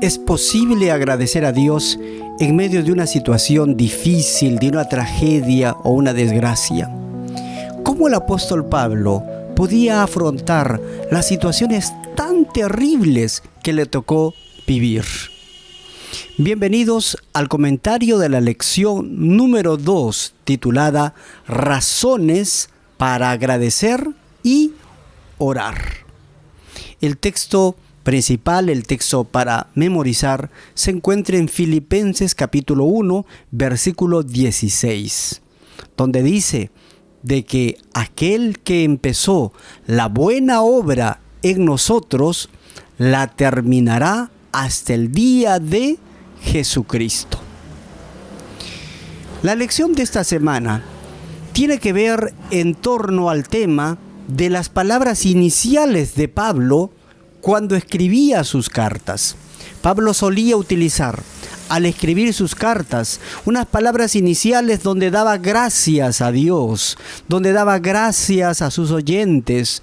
¿Es posible agradecer a Dios en medio de una situación difícil, de una tragedia o una desgracia? ¿Cómo el apóstol Pablo podía afrontar las situaciones tan terribles que le tocó vivir? Bienvenidos al comentario de la lección número 2, titulada Razones para agradecer y orar. El texto principal, el texto para memorizar, se encuentra en Filipenses capítulo 1, versículo 16, donde dice de que aquel que empezó la buena obra en nosotros, la terminará hasta el día de Jesucristo. La lección de esta semana tiene que ver en torno al tema de las palabras iniciales de Pablo cuando escribía sus cartas. Pablo solía utilizar, al escribir sus cartas, unas palabras iniciales donde daba gracias a Dios, donde daba gracias a sus oyentes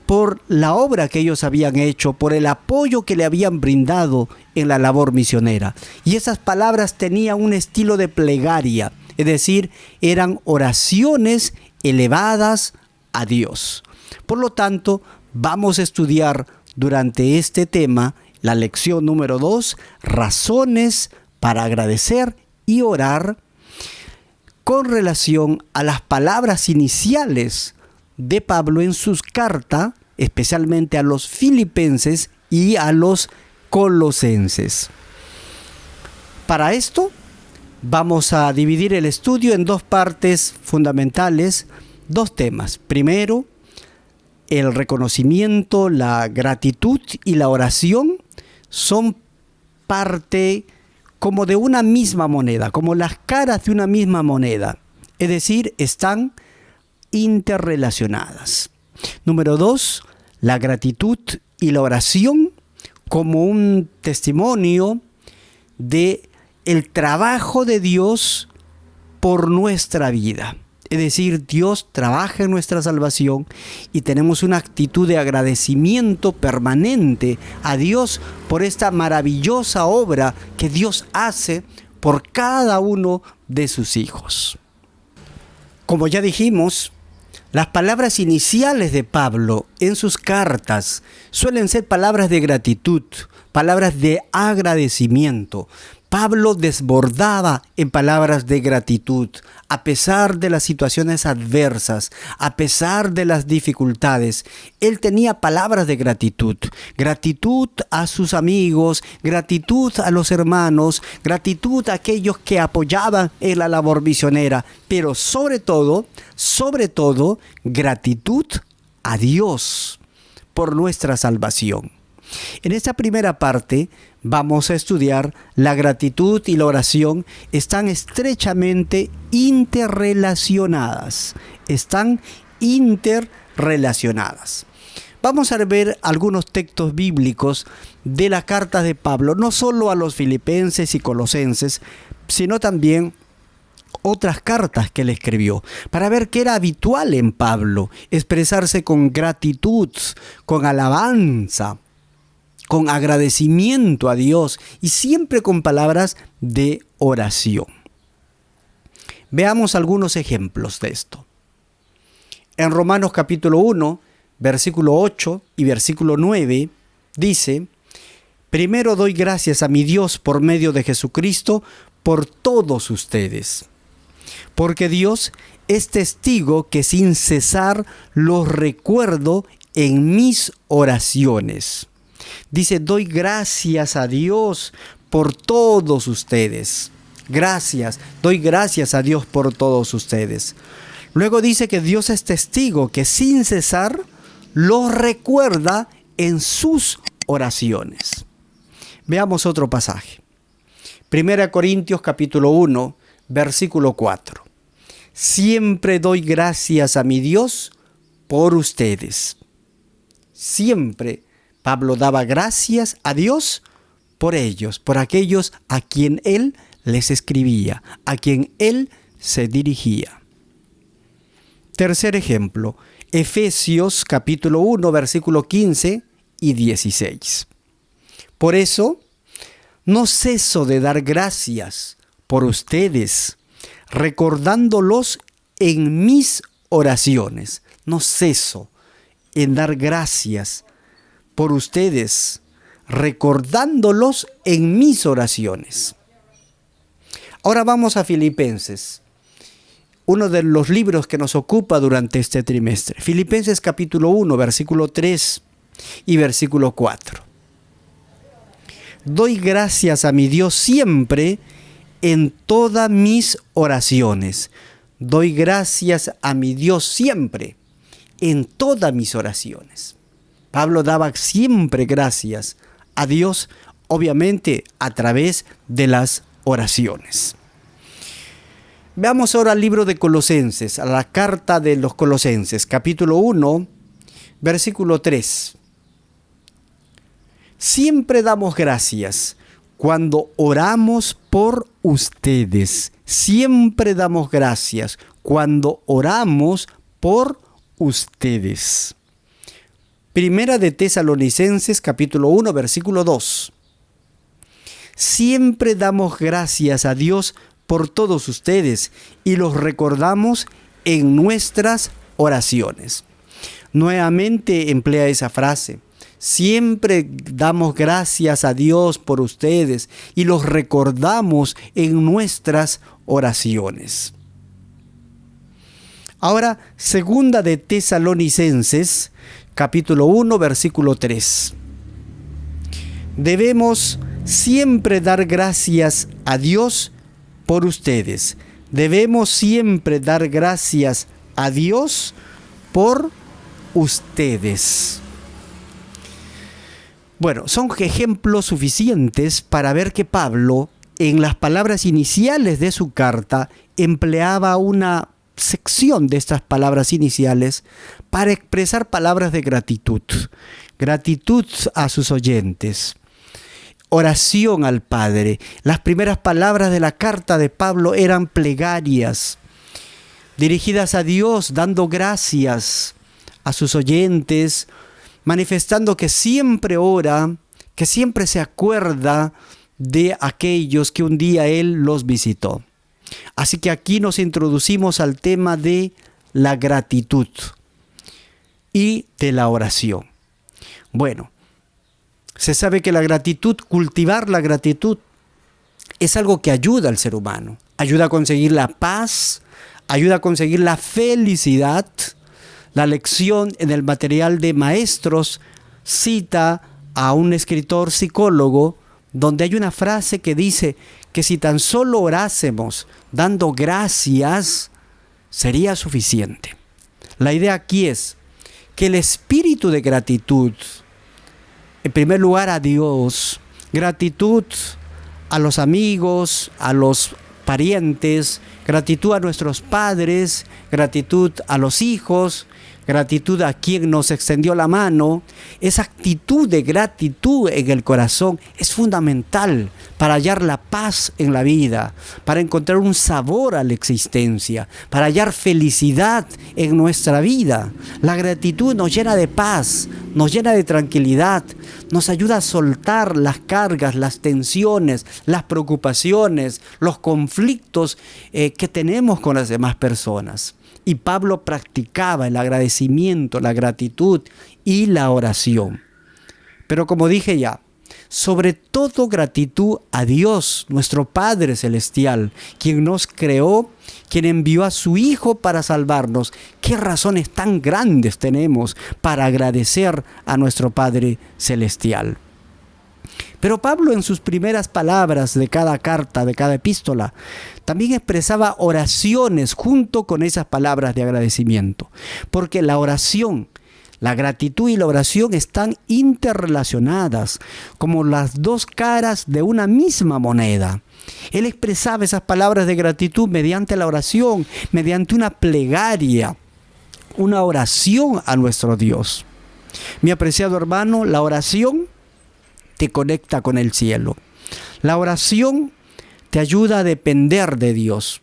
por la obra que ellos habían hecho, por el apoyo que le habían brindado en la labor misionera. Y esas palabras tenían un estilo de plegaria, es decir, eran oraciones elevadas a Dios. Por lo tanto, vamos a estudiar durante este tema, la lección número 2, razones para agradecer y orar con relación a las palabras iniciales de Pablo en sus cartas, especialmente a los filipenses y a los colosenses. Para esto, vamos a dividir el estudio en dos partes fundamentales, dos temas. Primero, el reconocimiento, la gratitud y la oración son parte como de una misma moneda, como las caras de una misma moneda. Es decir, están interrelacionadas. Número 2, la gratitud y la oración como un testimonio de el trabajo de Dios por nuestra vida. Es decir, Dios trabaja en nuestra salvación y tenemos una actitud de agradecimiento permanente a Dios por esta maravillosa obra que Dios hace por cada uno de sus hijos. Como ya dijimos, las palabras iniciales de Pablo en sus cartas suelen ser palabras de gratitud, palabras de agradecimiento. Pablo desbordaba en palabras de gratitud, a pesar de las situaciones adversas, a pesar de las dificultades. Él tenía palabras de gratitud, gratitud a sus amigos, gratitud a los hermanos, gratitud a aquellos que apoyaban en la labor misionera, pero sobre todo, gratitud a Dios por nuestra salvación. En esta primera parte vamos a estudiar la gratitud y la oración están estrechamente interrelacionadas. Vamos a ver algunos textos bíblicos de las cartas de Pablo, no solo a los filipenses y colosenses, sino también otras cartas que él escribió, para ver que era habitual en Pablo expresarse con gratitud, con alabanza, con agradecimiento a Dios y siempre con palabras de oración. Veamos algunos ejemplos de esto. En Romanos capítulo 1, versículo 8 y versículo 9, dice: primero doy gracias a mi Dios por medio de Jesucristo por todos ustedes, porque Dios es testigo que sin cesar los recuerdo en mis oraciones. Dice, doy gracias a Dios por todos ustedes. Doy gracias a Dios por todos ustedes. Luego dice que Dios es testigo que sin cesar los recuerda en sus oraciones. Veamos otro pasaje. 1 Corintios capítulo 1, versículo 4. Siempre doy gracias a mi Dios por ustedes. Siempre Pablo daba gracias a Dios por ellos, por aquellos a quien él les escribía, a quien él se dirigía. Tercer ejemplo, Efesios capítulo 1, versículo 15 y 16. Por eso, no ceso de dar gracias por ustedes, recordándolos en mis oraciones. No ceso en dar gracias por ustedes, recordándolos en mis oraciones. Ahora vamos a Filipenses, uno de los libros que nos ocupa durante este trimestre. Filipenses capítulo 1, versículo 3 y versículo 4. Doy gracias a mi Dios siempre en todas mis oraciones. Doy gracias a mi Dios siempre en todas mis oraciones. Pablo daba siempre gracias a Dios, obviamente a través de las oraciones. Veamos ahora el libro de Colosenses, a la carta de los Colosenses, capítulo 1, versículo 3. Siempre damos gracias cuando oramos por ustedes. Siempre damos gracias cuando oramos por ustedes. Primera de Tesalonicenses, capítulo 1, versículo 2. Siempre damos gracias a Dios por todos ustedes y los recordamos en nuestras oraciones. Nuevamente emplea esa frase. Siempre damos gracias a Dios por ustedes y los recordamos en nuestras oraciones. Ahora, segunda de Tesalonicenses, capítulo 1, versículo 3. Debemos siempre dar gracias a Dios por ustedes. Debemos siempre dar gracias a Dios por ustedes. Bueno, son ejemplos suficientes para ver que Pablo, en las palabras iniciales de su carta, empleaba una sección de estas palabras iniciales para expresar palabras de gratitud. Gratitud a sus oyentes. Oración al Padre. Las primeras palabras de la carta de Pablo eran plegarias, dirigidas a Dios, dando gracias a sus oyentes, manifestando que siempre ora, que siempre se acuerda de aquellos que un día Él los visitó. Así que aquí nos introducimos al tema de la gratitud y de la oración. Bueno, se sabe que la gratitud, cultivar la gratitud, es algo que ayuda al ser humano. Ayuda a conseguir la paz, ayuda a conseguir la felicidad. La lección en el material de maestros cita a un escritor psicólogo donde hay una frase que dice que si tan solo orásemos dando gracias, sería suficiente. La idea aquí es que el espíritu de gratitud, en primer lugar a Dios, gratitud a los amigos, a los parientes, gratitud a nuestros padres, gratitud a los hijos, gratitud a quien nos extendió la mano. Esa actitud de gratitud en el corazón es fundamental para hallar la paz en la vida, para encontrar un sabor a la existencia, para hallar felicidad en nuestra vida. La gratitud nos llena de paz, nos llena de tranquilidad, nos ayuda a soltar las cargas, las tensiones, las preocupaciones, los conflictos que tenemos con las demás personas. Y Pablo practicaba el agradecimiento, la gratitud y la oración. Pero como dije ya, sobre todo gratitud a Dios, nuestro Padre Celestial, quien nos creó, quien envió a su Hijo para salvarnos. ¿Qué razones tan grandes tenemos para agradecer a nuestro Padre Celestial? Pero Pablo, en sus primeras palabras de cada carta, de cada epístola, también expresaba oraciones junto con esas palabras de agradecimiento. Porque la oración, la gratitud y la oración están interrelacionadas como las dos caras de una misma moneda. Él expresaba esas palabras de gratitud mediante la oración, mediante una plegaria, una oración a nuestro Dios. Mi apreciado hermano, la oración te conecta con el cielo. La oración te ayuda a depender de Dios.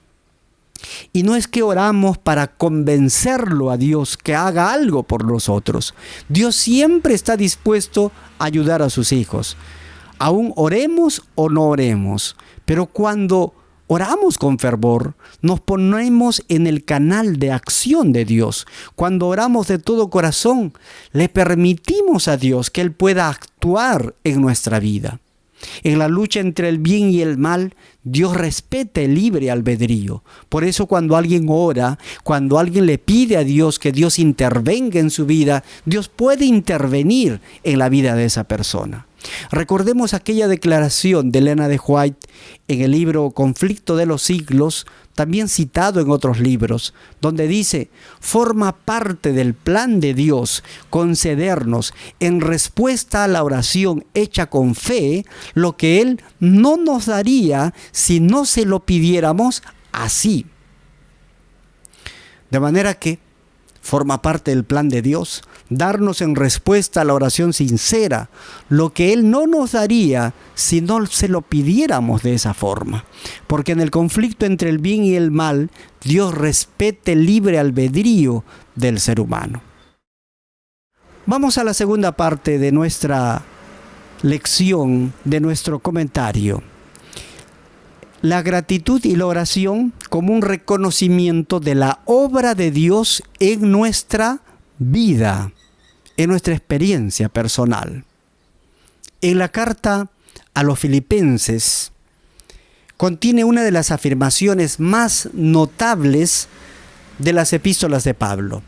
Y no es que oramos para convencerlo a Dios que haga algo por nosotros. Dios siempre está dispuesto a ayudar a sus hijos. Aún oremos o no oremos, pero cuando oramos con fervor, nos ponemos en el canal de acción de Dios. Cuando oramos de todo corazón, le permitimos a Dios que Él pueda actuar en nuestra vida. En la lucha entre el bien y el mal, Dios respeta el libre albedrío. Por eso cuando alguien ora, cuando alguien le pide a Dios que Dios intervenga en su vida, Dios puede intervenir en la vida de esa persona. Recordemos aquella declaración de Elena de White en el libro Conflicto de los Siglos, también citado en otros libros, donde dice: forma parte del plan de Dios concedernos, en respuesta a la oración hecha con fe, lo que Él no nos daría si no se lo pidiéramos así. De manera que forma parte del plan de Dios darnos en respuesta a la oración sincera lo que Él no nos daría si no se lo pidiéramos de esa forma. Porque en el conflicto entre el bien y el mal, Dios respeta el libre albedrío del ser humano. Vamos a la segunda parte de nuestra lección, de nuestro comentario. La gratitud y la oración como un reconocimiento de la obra de Dios en nuestra vida, en nuestra experiencia personal. En la carta a los Filipenses contiene una de las afirmaciones más notables de las epístolas de Pablo.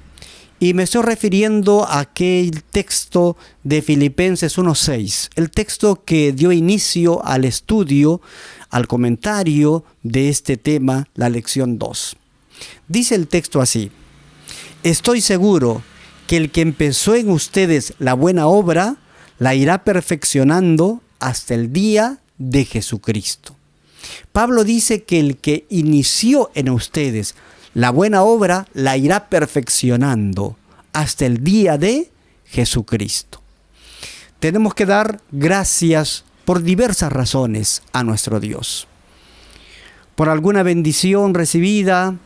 Y me estoy refiriendo a aquel texto de Filipenses 1:6, el texto que dio inicio al estudio, al comentario de este tema, la lección 2. Dice el texto así: estoy seguro que el que empezó en ustedes la buena obra, la irá perfeccionando hasta el día de Jesucristo. Pablo dice que el que inició en ustedes la buena obra, la irá perfeccionando hasta el día de Jesucristo. Tenemos que dar gracias por diversas razones a nuestro Dios. Por alguna bendición recibida,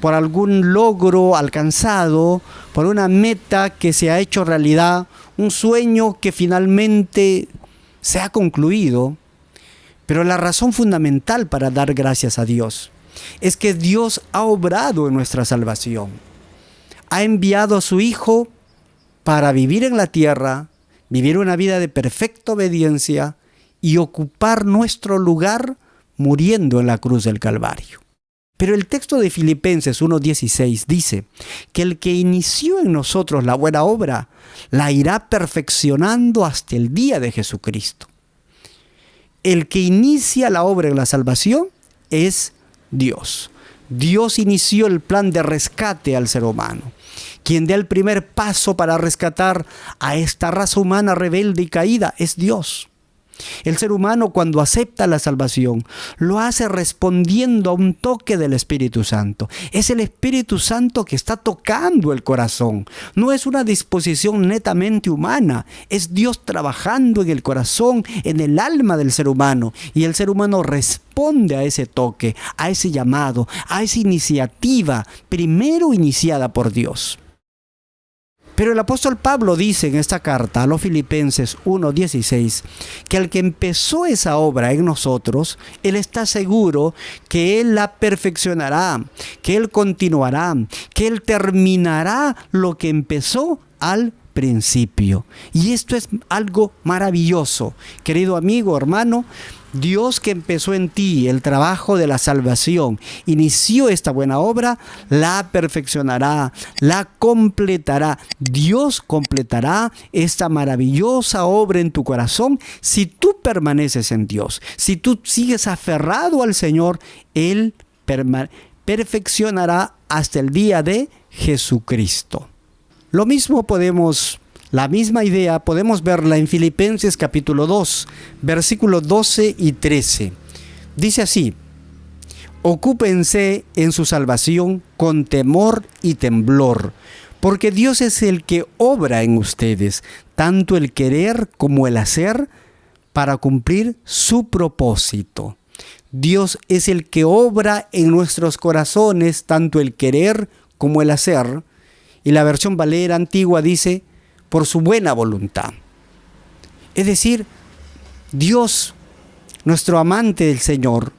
por algún logro alcanzado, por una meta que se ha hecho realidad, un sueño que finalmente se ha concluido. Pero la razón fundamental para dar gracias a Dios es que Dios ha obrado en nuestra salvación. Ha enviado a su Hijo para vivir en la tierra, vivir una vida de perfecta obediencia y ocupar nuestro lugar muriendo en la cruz del Calvario. Pero el texto de Filipenses 1:16 dice que el que inició en nosotros la buena obra, la irá perfeccionando hasta el día de Jesucristo. El que inicia la obra en la salvación es Dios. Dios inició el plan de rescate al ser humano. Quien da el primer paso para rescatar a esta raza humana rebelde y caída es Dios. El ser humano, cuando acepta la salvación, lo hace respondiendo a un toque del Espíritu Santo. Es el Espíritu Santo que está tocando el corazón. No es una disposición netamente humana. Es Dios trabajando en el corazón, en el alma del ser humano. Y el ser humano responde a ese toque, a ese llamado, a esa iniciativa, primero iniciada por Dios. Pero el apóstol Pablo dice en esta carta a los Filipenses 1:16 que al que empezó esa obra en nosotros, Él está seguro que Él la perfeccionará, que Él continuará, que Él terminará lo que empezó al principio. Y esto es algo maravilloso, querido amigo, hermano. Dios, que empezó en ti el trabajo de la salvación, inició esta buena obra, la perfeccionará, la completará. Dios completará esta maravillosa obra en tu corazón si tú permaneces en Dios. Si tú sigues aferrado al Señor, Él perfeccionará hasta el día de Jesucristo. La misma idea podemos verla en Filipenses capítulo 2, versículos 12 y 13. Dice así: ocúpense en su salvación con temor y temblor, porque Dios es el que obra en ustedes, tanto el querer como el hacer, para cumplir su propósito. Dios es el que obra en nuestros corazones tanto el querer como el hacer. Y la versión Valera antigua dice, por su buena voluntad. Es decir, Dios, nuestro amante del Señor,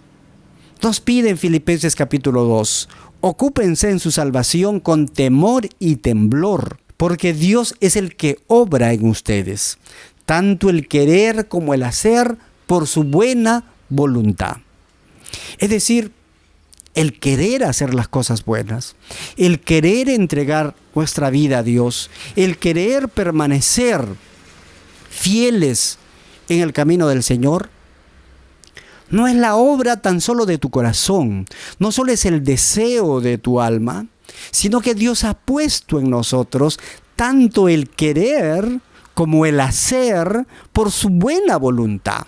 nos pide en Filipenses capítulo 2, ocúpense en su salvación con temor y temblor, porque Dios es el que obra en ustedes, tanto el querer como el hacer por su buena voluntad. Es decir, el querer hacer las cosas buenas, el querer entregar nuestra vida a Dios, el querer permanecer fieles en el camino del Señor, no es la obra tan solo de tu corazón, no solo es el deseo de tu alma, sino que Dios ha puesto en nosotros tanto el querer como el hacer por su buena voluntad.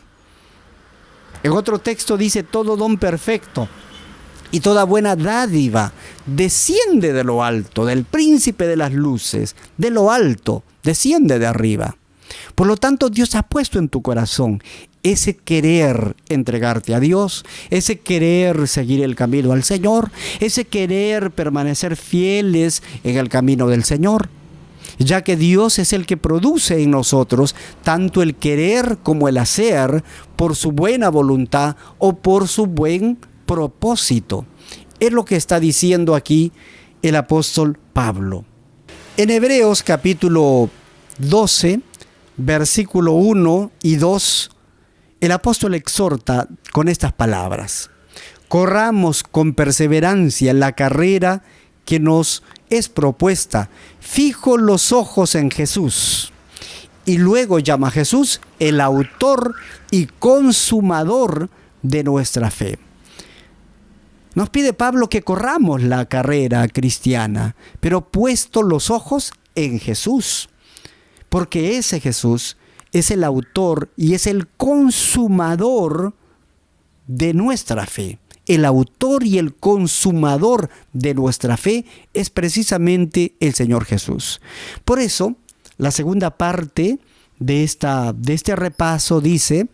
En otro texto dice, todo don perfecto y toda buena dádiva desciende de lo alto, del príncipe de las luces, de lo alto, desciende de arriba. Por lo tanto, Dios ha puesto en tu corazón ese querer entregarte a Dios, ese querer seguir el camino al Señor, ese querer permanecer fieles en el camino del Señor, ya que Dios es el que produce en nosotros tanto el querer como el hacer por su buena voluntad o por su buen propósito. Es lo que está diciendo aquí el apóstol Pablo. En Hebreos capítulo 12, versículo 1 y 2, el apóstol exhorta con estas palabras: corramos con perseverancia la carrera que nos es propuesta, fijo los ojos en Jesús. Y luego llama a Jesús el autor y consumador de nuestra fe. Nos pide Pablo que corramos la carrera cristiana, pero puesto los ojos en Jesús, porque ese Jesús es el autor y es el consumador de nuestra fe. El autor y el consumador de nuestra fe es precisamente el Señor Jesús. Por eso, la segunda parte de este repaso dice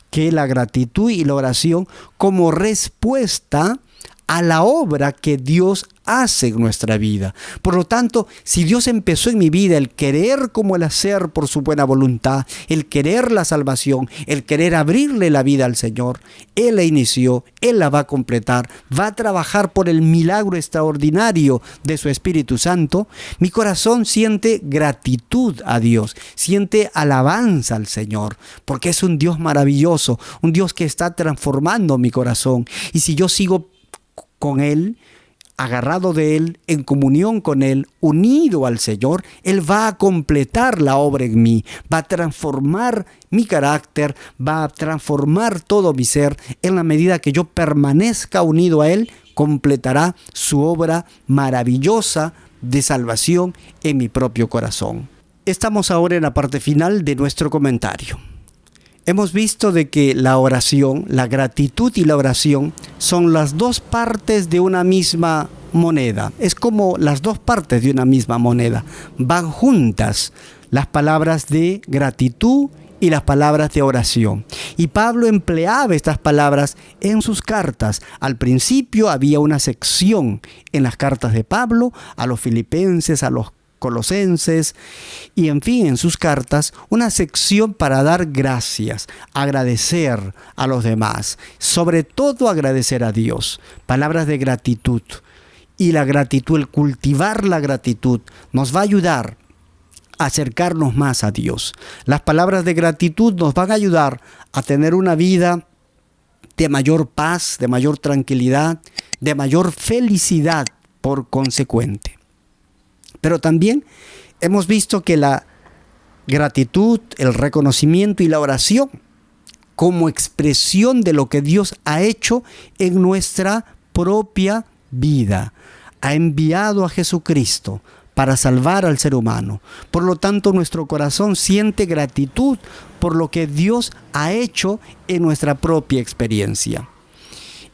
que la gratitud y la oración como respuesta a la obra que Dios hace en nuestra vida. Por lo tanto, si Dios empezó en mi vida el querer como el hacer por su buena voluntad, el querer la salvación, el querer abrirle la vida al Señor, Él la inició, Él la va a completar, va a trabajar por el milagro extraordinario de su Espíritu Santo. Mi corazón siente gratitud a Dios, siente alabanza al Señor, porque es un Dios maravilloso, un Dios que está transformando mi corazón. Y si yo sigo con Él, agarrado de Él, en comunión con Él, unido al Señor, Él va a completar la obra en mí, va a transformar mi carácter, va a transformar todo mi ser. En la medida que yo permanezca unido a Él, completará su obra maravillosa de salvación en mi propio corazón. Estamos ahora en la parte final de nuestro comentario. Hemos visto de que la oración, la gratitud y la oración son las dos partes de una misma moneda. Es como las dos partes de una misma moneda. Van juntas las palabras de gratitud y las palabras de oración. Y Pablo empleaba estas palabras en sus cartas. Al principio había una sección en las cartas de Pablo a los filipenses, a los Colosenses y en fin, en sus cartas, una sección para dar gracias, agradecer a los demás, sobre todo agradecer a Dios, palabras de gratitud. Y la gratitud, el cultivar la gratitud, nos va a ayudar a acercarnos más a Dios. Las palabras de gratitud nos van a ayudar a tener una vida de mayor paz, de mayor tranquilidad, de mayor felicidad por consecuente. Pero también hemos visto que la gratitud, el reconocimiento y la oración como expresión de lo que Dios ha hecho en nuestra propia vida. Ha enviado a Jesucristo para salvar al ser humano. Por lo tanto, nuestro corazón siente gratitud por lo que Dios ha hecho en nuestra propia experiencia.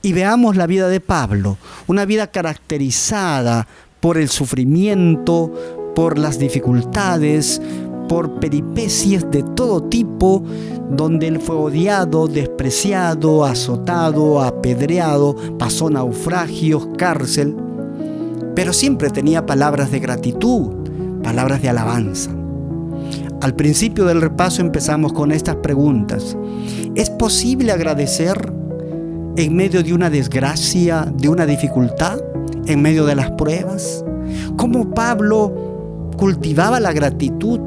Y veamos la vida de Pablo, una vida caracterizada por el sufrimiento, por las dificultades, por peripecias de todo tipo, donde él fue odiado, despreciado, azotado, apedreado, pasó naufragios, cárcel, pero siempre tenía palabras de gratitud, palabras de alabanza. Al principio del repaso empezamos con estas preguntas. ¿Es posible agradecer en medio de una desgracia, de una dificultad, en medio de las pruebas? ¿Cómo Pablo cultivaba la gratitud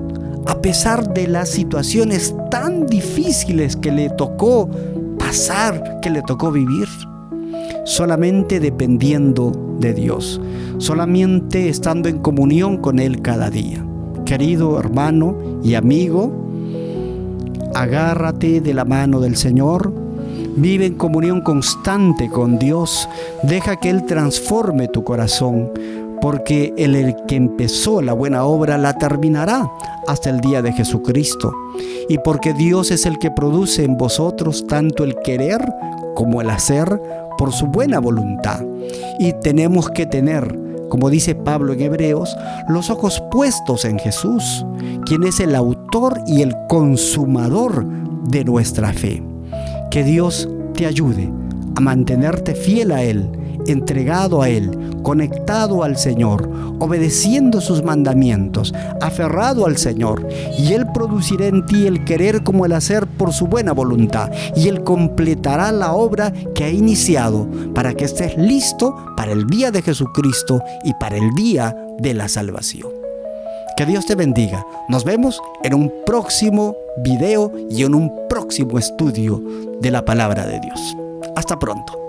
a pesar de las situaciones tan difíciles que le tocó pasar, que le tocó vivir? Solamente dependiendo de Dios, solamente estando en comunión con Él cada día. Querido hermano y amigo, agárrate de la mano del Señor, vive en comunión constante con Dios, deja que Él transforme tu corazón, porque el que empezó la buena obra la terminará hasta el día de Jesucristo. Y porque Dios es el que produce en vosotros tanto el querer como el hacer por su buena voluntad. Y tenemos que tener, como dice Pablo en Hebreos, los ojos puestos en Jesús, quien es el autor y el consumador de nuestra fe. Que Dios te ayude a mantenerte fiel a Él, entregado a Él, conectado al Señor, obedeciendo sus mandamientos, aferrado al Señor, y Él producirá en ti el querer como el hacer por su buena voluntad, y Él completará la obra que ha iniciado para que estés listo para el día de Jesucristo y para el día de la salvación. Que Dios te bendiga. Nos vemos en un próximo video y en un próximo estudio de la palabra de Dios. Hasta pronto.